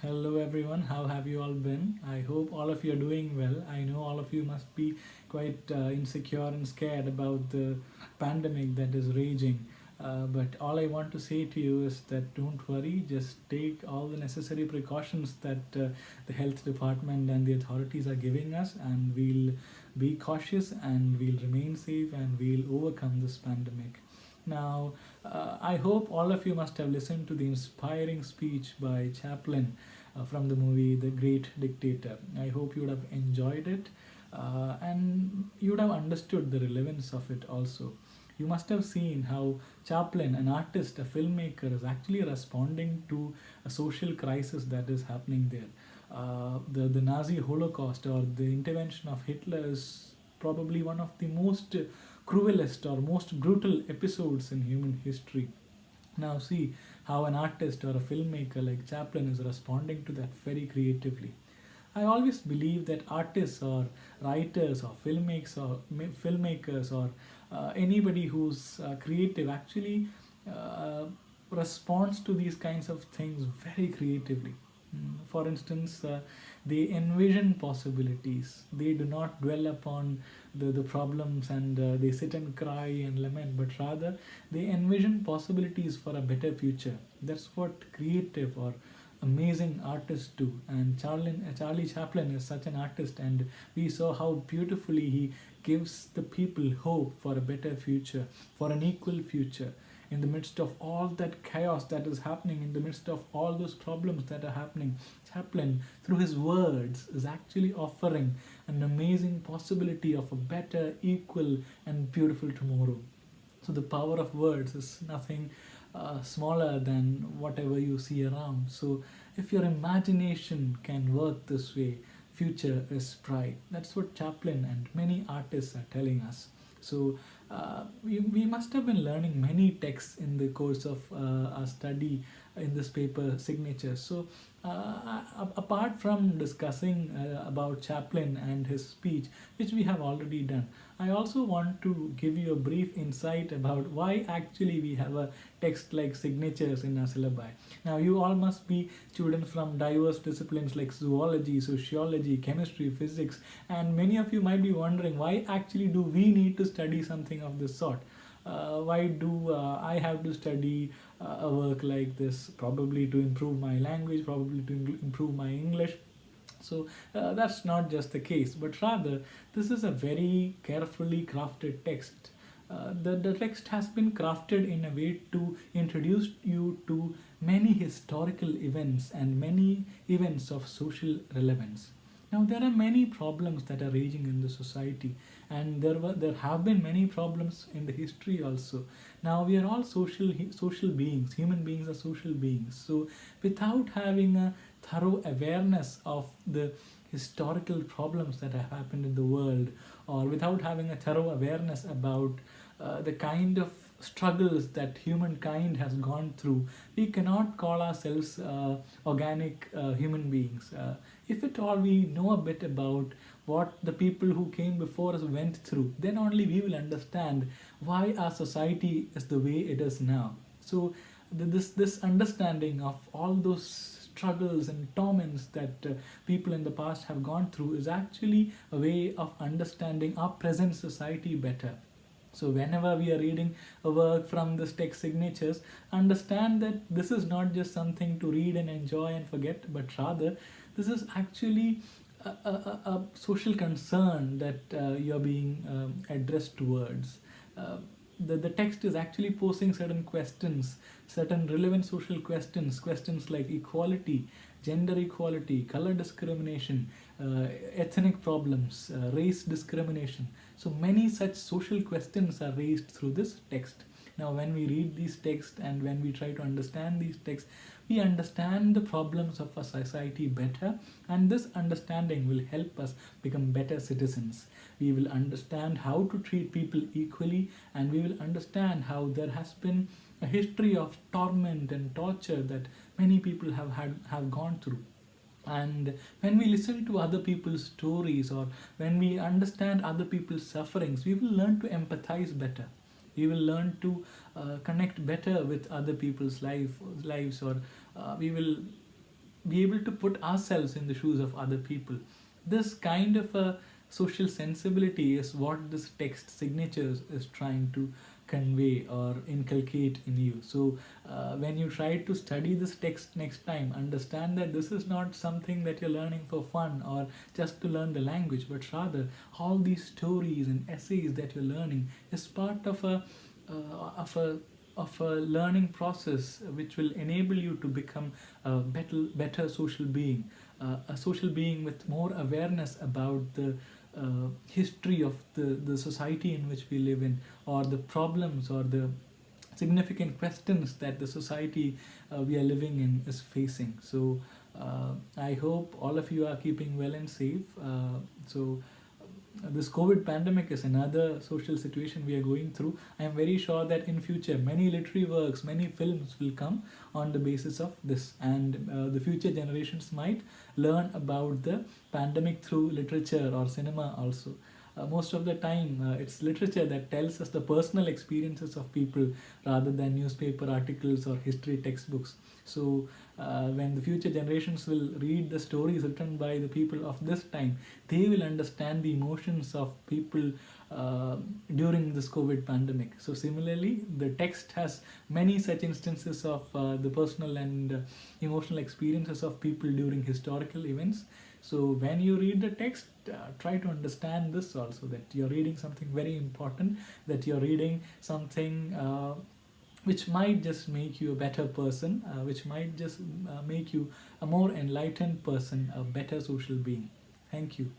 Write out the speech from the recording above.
Hello everyone, how have you all been? I hope all of you are doing well. I know all of you must be quite insecure and scared about the pandemic that is raging. But all I want to say to you is that don't worry, just take all the necessary precautions that the health department and the authorities are giving us, and we'll be cautious and we'll remain safe and we'll overcome this pandemic. Now, I hope all of you must have listened to the inspiring speech by Chaplin from the movie The Great Dictator. I hope you would have enjoyed it and you would have understood the relevance of it also. You must have seen how Chaplin, an artist, a filmmaker, is actually responding to a social crisis that is happening there. The Nazi Holocaust or the intervention of Hitler is probably one of the most cruelest or most brutal episodes in human history. Now, see how an artist or a filmmaker like Chaplin is responding to that very creatively. I always believe that artists or writers or filmmakers or anybody who's creative actually uh, responds to these kinds of things very creatively. For instance, they envision possibilities. They do not dwell upon the problems and they sit and cry and lament, but rather they envision possibilities for a better future. That's what creative or amazing artists do. And Charlie Chaplin is such an artist, and we saw how beautifully he gives the people hope for a better future, for an equal future in the midst of all that chaos that is happening, in the midst of all those problems that are happening. Chaplin, through his words, is actually offering an amazing possibility of a better, equal, and beautiful tomorrow. So the power of words is nothing smaller than whatever you see around. So if your imagination can work this way, future is bright. That's what Chaplin and many artists are telling us. So we must have been learning many texts in the course of our study in this paper signature. So apart from discussing about Chaplin and his speech, which we have already done, I also want to give you a brief insight about why actually we have a text like signatures in our syllabi. Now, you all must be students from diverse disciplines like zoology, sociology, chemistry, physics, and many of you might be wondering why actually do we need to study something of this sort? Why do I have to study a work like this? Probably to improve my language, probably to improve my English. So that's not just the case, but rather this is a very carefully crafted text. The text has been crafted in a way to introduce you to many historical events and many events of social relevance. Now there are many problems that are raging in the society, and there have been many problems in the history also. Now we are all social beings. Human beings are social beings. So without having a thorough awareness of the historical problems that have happened in the world, or without having a thorough awareness about the kind of struggles that humankind has gone through, we cannot call ourselves organic human beings. If at all we know a bit about what the people who came before us went through, then only we will understand why our society is the way it is now. So this understanding of all those struggles and torments that people in the past have gone through is actually a way of understanding our present society better. So whenever we are reading a work from this text signatures, understand that this is not just something to read and enjoy and forget, but rather this is actually a social concern that you're being addressed towards. The text is actually posing certain questions, certain relevant social questions, questions like equality, gender equality, color discrimination, ethnic problems, race discrimination. So many such social questions are raised through this text. Now, when we read these texts and when we try to understand these texts, we understand the problems of a society better, and this understanding will help us become better citizens. We will understand how to treat people equally, and we will understand how there has been a history of torment and torture that many people have gone through. And when we listen to other people's stories, or when we understand other people's sufferings, we will learn to empathize better. We will learn to connect better with other people's lives, or we will be able to put ourselves in the shoes of other people. This kind of a social sensibility is what this text signatures is trying to convey or inculcate in you. So when you try to study this text next time, understand that this is not something that you're learning for fun or just to learn the language, but rather all these stories and essays that you're learning is part of of a a learning process which will enable you to become a better social being, a social being with more awareness about the history of the society in which we live in, or the problems or the significant questions that the society we are living in is facing. So I hope all of you are keeping well and safe. This COVID pandemic is another social situation we are going through. I am very sure that in future many literary works, many films will come on the basis of this, and the future generations might learn about the pandemic through literature or cinema also. Most of the time, it's literature that tells us the personal experiences of people rather than newspaper articles or history textbooks. So, when the future generations will read the stories written by the people of this time, they will understand the emotions of people during this COVID pandemic. So, similarly, the text has many such instances of the personal and emotional experiences of people during historical events. So when you read the text, try to understand this also, that you're reading something very important, that you're reading something which might just make you a better person, which might just make you a more enlightened person, a better social being. Thank you.